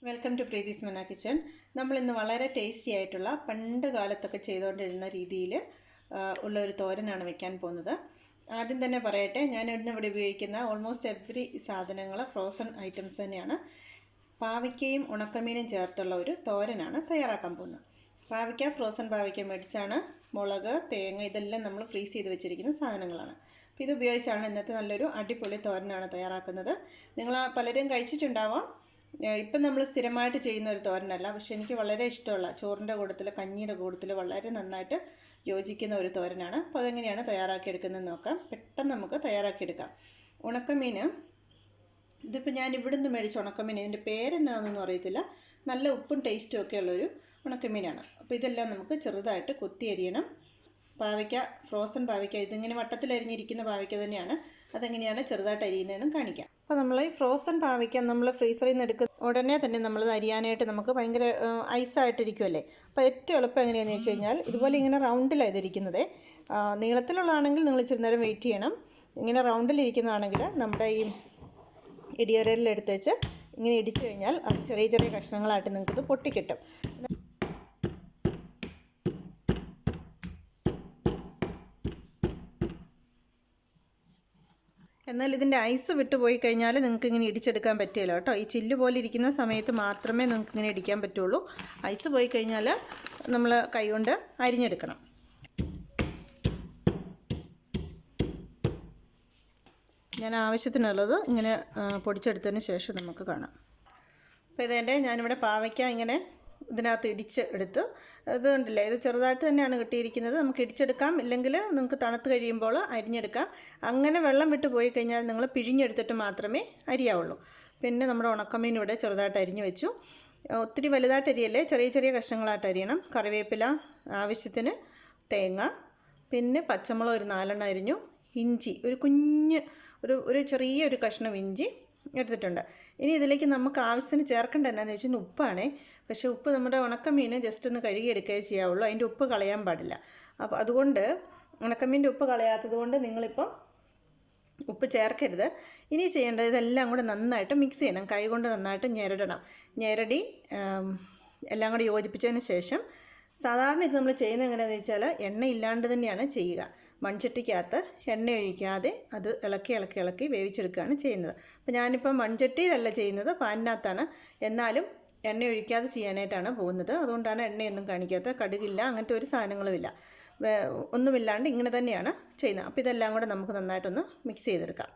Welcome to Preethi's Mana kitchen. നമ്മളിന്ന് വളരെ tasty ആയിട്ടുള്ള പണ്ട് കാലത്തൊക്കെ ചെയ്തുകൊണ്ടിരുന്ന രീതിയിൽ ഉള്ളൊരു തോരനാണ് വെക്കാൻ പോകുന്നത്. ആദ്യം തന്നെ പറയട്ടെ, ഞാൻ ഇവിടെ ഉപയോഗിക്കുന്ന ഓൾമോസ്റ്റ് എവറി സാധനങ്ങൾ ഫ്രോസൺ ഐറ്റംസ് തന്നെയാണ്. പാവയ്ക്കയും ഉണക്കമീനും ചേർത്തുള്ള ഒരു തോരനാണ് തയ്യാറാക്കാൻ പോകുന്നത്. പാവയ്ക്ക, ഫ്രോസൺ പാവയ്ക്ക മേടിച്ചാണ്. മുളക്, തേങ്ങ ഇതെല്ലാം നമ്മൾ ഫ്രീസ് ചെയ്ത് വെച്ചിരിക്കുന്ന സാധനങ്ങളാണ്. അപ്പോൾ ഇത് ഉപയോഗിച്ചാണ് ഇന്നത്തെ നല്ലൊരു അടിപൊളി തോരനാണ് തയ്യാറാക്കുന്നത്. നിങ്ങൾ പലരും കഴിച്ചിട്ടുണ്ടാവാം. ഇപ്പം നമ്മൾ സ്ഥിരമായിട്ട് ചെയ്യുന്ന ഒരു തോരനല്ല, പക്ഷെ എനിക്ക് വളരെ ഇഷ്ടമുള്ള ചോറിൻ്റെ കൂട്ടത്തിൽ, കഞ്ഞിയുടെ കൂട്ടത്തിൽ വളരെ നന്നായിട്ട് യോജിക്കുന്ന ഒരു തോരനാണ്. അപ്പോൾ അതെങ്ങനെയാണ് തയ്യാറാക്കിയെടുക്കുന്നതെന്ന് നോക്കാം. പെട്ടെന്ന് നമുക്ക് തയ്യാറാക്കിയെടുക്കാം. ഉണക്കമീൻ, ഇതിപ്പോൾ ഞാൻ ഇവിടുന്ന് മേടിച്ച ഉണക്കമീൻ, ഇതിൻ്റെ പേരെന്നാണെന്നൊന്നും അറിയത്തില്ല. നല്ല ഉപ്പും ടേസ്റ്റും ഒക്കെ ഉള്ളൊരു ഉണക്കമീനാണ്. അപ്പോൾ ഇതെല്ലാം നമുക്ക് ചെറുതായിട്ട് കൊത്തി അരിയണം. പാവയ്ക്ക, ഫ്രോസൺ പാവയ്ക്ക, ഇതിങ്ങനെ വട്ടത്തിൽ അരിഞ്ഞിരിക്കുന്ന പാവയ്ക്ക തന്നെയാണ്. അതെങ്ങനെയാണ് ചെറുതായിട്ട് അരിയുന്നതെന്നും കാണിക്കാം. അപ്പോൾ നമ്മൾ ഈ ഫ്രോസൺ പാവയ്ക്ക നമ്മൾ ഫ്രീസറിൽ നിന്ന് എടുക്കുന്ന ഉടനെ തന്നെ നമ്മളത് അരിയാനായിട്ട് നമുക്ക് ഭയങ്കര ഐസായിട്ടിരിക്കുമല്ലേ. അപ്പോൾ ഏറ്റവും എളുപ്പം എങ്ങനെയാണെന്ന് വെച്ച് കഴിഞ്ഞാൽ, ഇതുപോലെ ഇങ്ങനെ റൗണ്ടിലാണ് ഇതിരിക്കുന്നത്. നീളത്തിലുള്ളതാണെങ്കിൽ നിങ്ങൾ ഇച്ചിരി നേരം വെയിറ്റ് ചെയ്യണം. ഇങ്ങനെ റൗണ്ടിലിരിക്കുന്നതാണെങ്കിൽ നമ്മുടെ ഈ ഇടിയരലിലെടുത്ത് വെച്ച് ഇങ്ങനെ ഇടിച്ചു കഴിഞ്ഞാൽ അത് ചെറിയ ചെറിയ കഷ്ണങ്ങളായിട്ട് നിങ്ങൾക്കത് പൊട്ടിക്കിട്ടും. എന്നാൽ ഇതിൻ്റെ ഐസ് വിട്ടുപോയി കഴിഞ്ഞാൽ നിങ്ങൾക്ക് ഇങ്ങനെ ഇടിച്ചെടുക്കാൻ പറ്റില്ല കേട്ടോ. ഈ ചില്ല് പോലെ ഇരിക്കുന്ന സമയത്ത് മാത്രമേ നിങ്ങൾക്ക് ഇങ്ങനെ ഇടിക്കാൻ പറ്റുള്ളൂ. ഐസ് പോയി കഴിഞ്ഞാൽ നമ്മൾ കൈകൊണ്ട് അരിഞ്ഞെടുക്കണം. ഞാൻ ആവശ്യത്തിനുള്ളത് ഇങ്ങനെ പൊടിച്ചെടുത്തതിന് ശേഷം നമുക്ക് കാണാം. അപ്പോൾ ഇതേൻ്റെ ഞാനിവിടെ പാവയ്ക്ക ഇങ്ങനെ ഇതിനകത്ത് ഇടിച്ചെടുത്ത്, ഇത് കണ്ടില്ലേ, ഇത് ചെറുതായിട്ട് തന്നെയാണ് കിട്ടിയിരിക്കുന്നത്. നമുക്ക് ഇടിച്ചെടുക്കാം, ഇല്ലെങ്കിൽ നിങ്ങൾക്ക് തണുത്ത് കഴിയുമ്പോൾ അരിഞ്ഞെടുക്കാം. അങ്ങനെ വെള്ളം വിട്ട് പോയി കഴിഞ്ഞാൽ നിങ്ങൾ പിഴിഞ്ഞെടുത്തിട്ട് മാത്രമേ അരിയാവുള്ളൂ. പിന്നെ നമ്മുടെ ഉണക്കമീൻ ഇവിടെ ചെറുതായിട്ട് അരിഞ്ഞു വെച്ചു. ഒത്തിരി വലുതായിട്ട് അരിയല്ലേ, ചെറിയ ചെറിയ കഷ്ണങ്ങളായിട്ട് അരിയണം. കറിവേപ്പില ആവശ്യത്തിന്, തേങ്ങ, പിന്നെ പച്ചമുളക് ഒരു 4 അരിഞ്ഞു, ഇഞ്ചി ഒരു കുഞ്ഞ് ഒരു ചെറിയൊരു കഷ്ണം ഇഞ്ചി എടുത്തിട്ടുണ്ട്. ഇനി ഇതിലേക്ക് നമുക്ക് ആവശ്യത്തിന് ചേർക്കേണ്ട എന്നാന്ന് വെച്ചാൽ ഉപ്പാണേ. പക്ഷേ ഉപ്പ് നമ്മുടെ ഉണക്കമീൻ ജസ്റ്റ് ഒന്ന് കഴുകിയെടുക്കുകയേ ചെയ്യാവുള്ളൂ. അതിൻ്റെ ഉപ്പ് കളയാൻ പാടില്ല. അപ്പോൾ അതുകൊണ്ട് ഉണക്കമീൻ്റെ ഉപ്പ് കളയാത്തത് കൊണ്ട് നിങ്ങളിപ്പം ഉപ്പ് ചേർക്കരുത്. ഇനി ചെയ്യേണ്ടത് ഇതെല്ലാം കൂടെ നന്നായിട്ട് മിക്സ് ചെയ്യണം. കൈ കൊണ്ട് നന്നായിട്ട് ഞെരടണം. ഞെരടി എല്ലാം കൂടെ യോജിപ്പിച്ചതിന് ശേഷം, സാധാരണ ഇത് നമ്മൾ ചെയ്യുന്നത് എങ്ങനെയാണെന്ന് വെച്ചാൽ എണ്ണ ഇല്ലാണ്ട് തന്നെയാണ് ചെയ്യുക. മൺചട്ടിക്കകത്ത് എണ്ണ ഒഴിക്കാതെ അത് ഇളക്കി വേവിച്ചെടുക്കുകയാണ് ചെയ്യുന്നത്. അപ്പോൾ ഞാനിപ്പം മൺചട്ടിയിലല്ല ചെയ്യുന്നത്, പാനിനകത്താണ്. എന്നാലും എണ്ണ ഒഴിക്കാതെ ചെയ്യാനായിട്ടാണ് പോകുന്നത്. അതുകൊണ്ടാണ് എണ്ണയൊന്നും കാണിക്കാത്തത്. കടുകില്ല, അങ്ങനത്തെ ഒരു സാധനങ്ങളുമില്ല, ഒന്നുമില്ലാണ്ട് ഇങ്ങനെ തന്നെയാണ് ചെയ്യുന്നത്. അപ്പോൾ ഇതെല്ലാം കൂടെ നമുക്ക് നന്നായിട്ടൊന്ന് മിക്സ് ചെയ്തെടുക്കാം.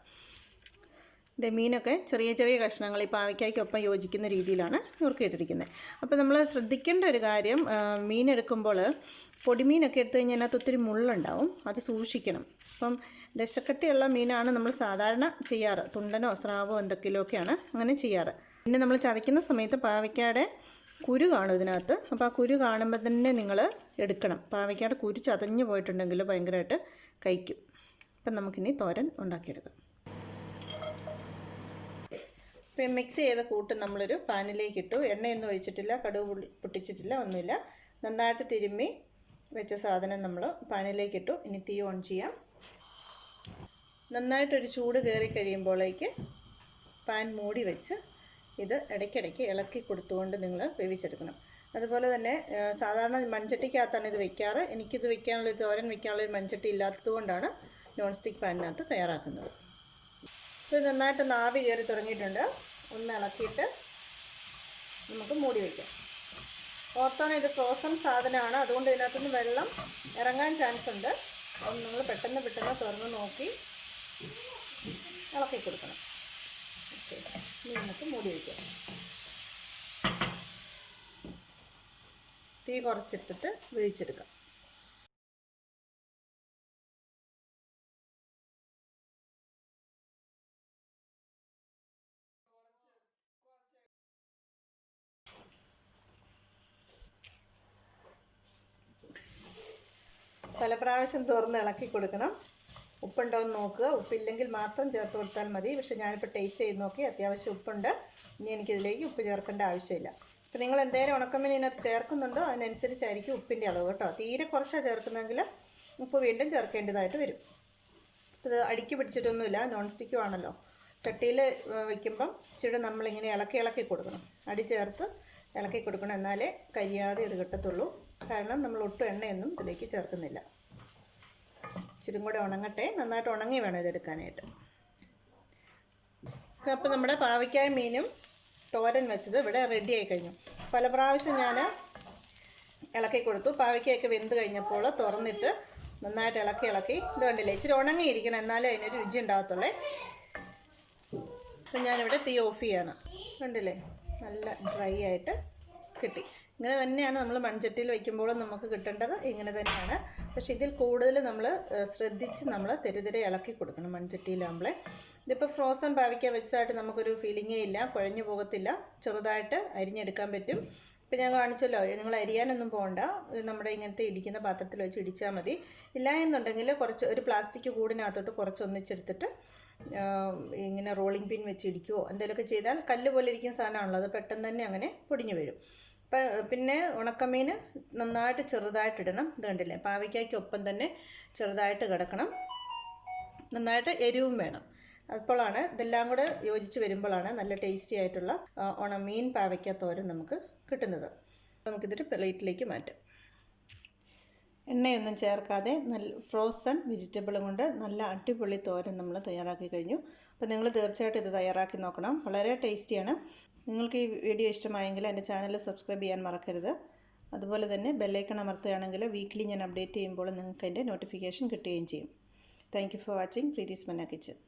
ഇത് മീനൊക്കെ ചെറിയ ചെറിയ കഷ്ണങ്ങൾ ഈ പാവയ്ക്കായ്ക്കൊപ്പം യോജിക്കുന്ന രീതിയിലാണ് നുറുക്കിയിട്ടിരിക്കുന്നത്. അപ്പോൾ നമ്മൾ ശ്രദ്ധിക്കേണ്ട ഒരു കാര്യം, മീൻ എടുക്കുമ്പോൾ പൊടിമീനൊക്കെ എടുത്തു കഴിഞ്ഞാൽ അതിനകത്ത് ഒത്തിരി മുള്ളുണ്ടാവും, അത് സൂക്ഷിക്കണം. അപ്പം ദശക്കട്ടിയുള്ള മീനാണ് നമ്മൾ സാധാരണ ചെയ്യാറ്. തുണ്ടനോ സ്രാവോ എന്തൊക്കെയൊക്കെയാണ് അങ്ങനെ ചെയ്യാറ്. പിന്നെ നമ്മൾ ചതയ്ക്കുന്ന സമയത്ത് പാവയ്ക്കയുടെ കുരു കാണും ഇതിനകത്ത്. അപ്പോൾ ആ കുരു കാണുമ്പോൾ തന്നെ നിങ്ങൾ എടുക്കണം. പാവയ്ക്കയുടെ കുരു ചതഞ്ഞു പോയിട്ടുണ്ടെങ്കിൽ ഭയങ്കരമായിട്ട് കഴിക്കും. അപ്പം നമുക്കിനി തോരൻ ഉണ്ടാക്കിയെടുക്കാം. ഇപ്പം മിക്സ് ചെയ്ത കൂട്ട് നമ്മളൊരു പാനിലേക്ക് ഇട്ടു. എണ്ണയൊന്നും ഒഴിച്ചിട്ടില്ല, കടുക് പൊട്ടിച്ചിട്ടില്ല, ഒന്നുമില്ല. നന്നായിട്ട് തിരുമ്മി വെച്ച സാധനം നമ്മൾ പാനിലേക്ക് ഇട്ടു. ഇനി തീ ഓൺ ചെയ്യാം. നന്നായിട്ടൊരു ചൂട് കയറി കഴിയുമ്പോഴേക്ക് പാൻ മൂടി വെച്ച് ഇത് ഇടയ്ക്കിടയ്ക്ക് ഇളക്കി കൊടുത്തുകൊണ്ട് നിങ്ങൾ വേവിച്ചെടുക്കണം. അതുപോലെ തന്നെ സാധാരണ മൺചട്ടിക്കകത്താണ് ഇത് വെക്കാറ്. എനിക്കിത് വെക്കാനുള്ളൊരു തോരൻ വെക്കാനുള്ളൊരു മൺചട്ടി ഇല്ലാത്തത് കൊണ്ടാണ് നോൺ സ്റ്റിക്ക് പാനിനകത്ത് തയ്യാറാക്കുന്നത്. ഇത് നന്നായിട്ട് ആവി കയറി തുടങ്ങിയിട്ടുണ്ട്. ഒന്ന് ഇളക്കിയിട്ട് നമുക്ക് മൂടി വയ്ക്കാം. ഓർത്തോണം, ഇത് ഫ്രോസൺ സാധനമാണ്, അതുകൊണ്ട് ഇതിനകത്തുനിന്ന് വെള്ളം ഇറങ്ങാൻ ചാൻസ് ഉണ്ട്. അത് നമ്മൾ പെട്ടെന്ന് തുറന്ന് നോക്കി ഇളക്കി കൊടുക്കണം. ഓക്കെ, ഇനി നമുക്ക് മൂടി വയ്ക്കാം. തീ കുറച്ചിട്ടിട്ട് വേവിച്ചെടുക്കാം. പല പ്രാവശ്യം തുറന്ന് ഇളക്കി കൊടുക്കണം. ഉപ്പുണ്ടോ എന്ന് നോക്കുക. ഉപ്പില്ലെങ്കിൽ മാത്രം ചേർത്ത് കൊടുത്താൽ മതി. പക്ഷേ ഞാനിപ്പോൾ ടേസ്റ്റ് ചെയ്ത് നോക്കി, അത്യാവശ്യം ഉപ്പുണ്ട്. ഇനി എനിക്കിതിലേക്ക് ഉപ്പ് ചേർക്കേണ്ട ആവശ്യമില്ല. അപ്പോൾ നിങ്ങൾ എന്തെങ്കിലും ഉണക്കമീൻ ഇതിനകത്ത് ചേർക്കുന്നുണ്ടോ അതിനനുസരിച്ചായിരിക്കും ഉപ്പിൻ്റെ അളവ് കേട്ടോ. തീരെ കുറച്ചാണ് ചേർക്കുന്നതെങ്കിൽ ഉപ്പ് വീണ്ടും ചേർക്കേണ്ടതായിട്ട് വരും. ഇത് അടുക്കി പിടിച്ചിട്ടൊന്നുമില്ല, നോൺ സ്റ്റിക്കും ആണല്ലോ. ചട്ടിയിൽ വയ്ക്കുമ്പം ഇച്ചിരി നമ്മളിങ്ങനെ ഇളക്കി കൊടുക്കണം. അടി ചേർത്ത് ഇളക്കി കൊടുക്കണം, എന്നാലേ കരിയാതെ ഇത് കിട്ടത്തുള്ളൂ. കാരണം നമ്മൾ ഒട്ടും എണ്ണയൊന്നും ഇതിലേക്ക് ചേർക്കുന്നില്ല. ഇച്ചിരി കൂടെ ഉണങ്ങട്ടെ, നന്നായിട്ട് ഉണങ്ങി വേണം ഇതെടുക്കാനായിട്ട്. അപ്പോൾ നമ്മുടെ പാവയ്ക്കായ മീനും തോരൻ വെച്ചത് ഇവിടെ റെഡി ആയി കഴിഞ്ഞു. പല പ്രാവശ്യം ഞാൻ ഇളക്കി കൊടുത്തു. പാവയ്ക്കയൊക്കെ വെന്ത് കഴിഞ്ഞപ്പോൾ തുറന്നിട്ട് നന്നായിട്ട് ഇളക്കി ഇത് കണ്ടില്ലേ, ഇച്ചിരി ഉണങ്ങിയിരിക്കണം, എന്നാലേ അതിനൊരു രുചി ഉണ്ടാകത്തുള്ളേ. അപ്പം ഞാനിവിടെ തീ ഓഫ് ചെയ്യാണ്. കണ്ടില്ലേ, നല്ല ഡ്രൈ ആയിട്ട് കിട്ടി. ഇങ്ങനെ തന്നെയാണ് നമ്മൾ മൺചട്ടിയിൽ വയ്ക്കുമ്പോൾ നമുക്ക് കിട്ടേണ്ടത്, ഇങ്ങനെ തന്നെയാണ്. പക്ഷേ ഇതിൽ കൂടുതൽ നമ്മൾ ശ്രദ്ധിച്ച് നമ്മൾ തെരുതെരെ ഇളക്കി കൊടുക്കണം മൺചട്ടിയിലാകുമ്പോൾ. ഇതിപ്പോൾ ഫ്രോസൺ പാവയ്ക്ക വെച്ചതായിട്ട് നമുക്കൊരു ഫീലിങ്ങേ ഇല്ല, കുഴഞ്ഞു പോകത്തില്ല, ചെറുതായിട്ട് അരിഞ്ഞെടുക്കാൻ പറ്റും. ഇപ്പോൾ ഞാൻ കാണിച്ചല്ലോ, നിങ്ങൾ അരിയാനൊന്നും പോകണ്ട, നമ്മുടെ ഇങ്ങനത്തെ ഇടിക്കുന്ന പാത്രത്തിൽ വെച്ച് ഇടിച്ചാൽ മതി. ഇല്ല എന്നുണ്ടെങ്കിൽ ഒരു പ്ലാസ്റ്റിക് കൂടിനകത്തോട്ട് കുറച്ച് ഒന്നിച്ചെടുത്തിട്ട് ഇങ്ങനെ റോളിംഗ് പിൻ വെച്ച് ഇടിക്കുകയോ എന്തെങ്കിലുമൊക്കെ ചെയ്താൽ കല്ല് പോലെ ഇരിക്കുന്ന സാധനമാണല്ലോ, അത് പെട്ടെന്ന് തന്നെ അങ്ങനെ പൊടിഞ്ഞു വീഴും. പിന്നെ ഉണക്കമീൻ നന്നായിട്ട് ചെറുതായിട്ടിടണം. ഇത് കണ്ടില്ലേ, പാവയ്ക്കായ്ക്കൊപ്പം തന്നെ ചെറുതായിട്ട് കിടക്കണം. നന്നായിട്ട് എരിവും വേണം. അപ്പോഴാണ് ഇതെല്ലാം കൂടെ യോജിച്ച് വരുമ്പോഴാണ് നല്ല ടേസ്റ്റി ആയിട്ടുള്ള മീൻ പാവയ്ക്ക തോരൻ നമുക്ക് കിട്ടുന്നത്. നമുക്കിതൊരു പ്ലേറ്റിലേക്ക് മാറ്റാം. എണ്ണയൊന്നും ചേർക്കാതെ നല്ല ഫ്രോസൺ വെജിറ്റബിളും കൊണ്ട് നല്ല അടിപൊളി തോരൻ നമ്മൾ തയ്യാറാക്കി കഴിഞ്ഞു. അപ്പോൾ നിങ്ങൾ തീർച്ചയായിട്ടും ഇത് തയ്യാറാക്കി നോക്കണം, വളരെ ടേസ്റ്റിയാണ്. നിങ്ങൾക്ക് ഈ വീഡിയോ ഇഷ്ടമായെങ്കിൽ എൻ്റെ ചാനൽ സബ്സ്ക്രൈബ് ചെയ്യാൻ മറക്കരുത്. അതുപോലെ തന്നെ ബെല്ലൈക്കൺ അമർത്തുകയാണെങ്കിൽ വീക്ക്ലി ഞാൻ അപ്ഡേറ്റ് ചെയ്യുമ്പോൾ നിങ്ങൾക്ക് അതിൻ്റെ നോട്ടിഫിക്കേഷൻ കിട്ടുകയും ചെയ്യും. Thank you for watching Preethi's മന്ന കിച്ചൻ.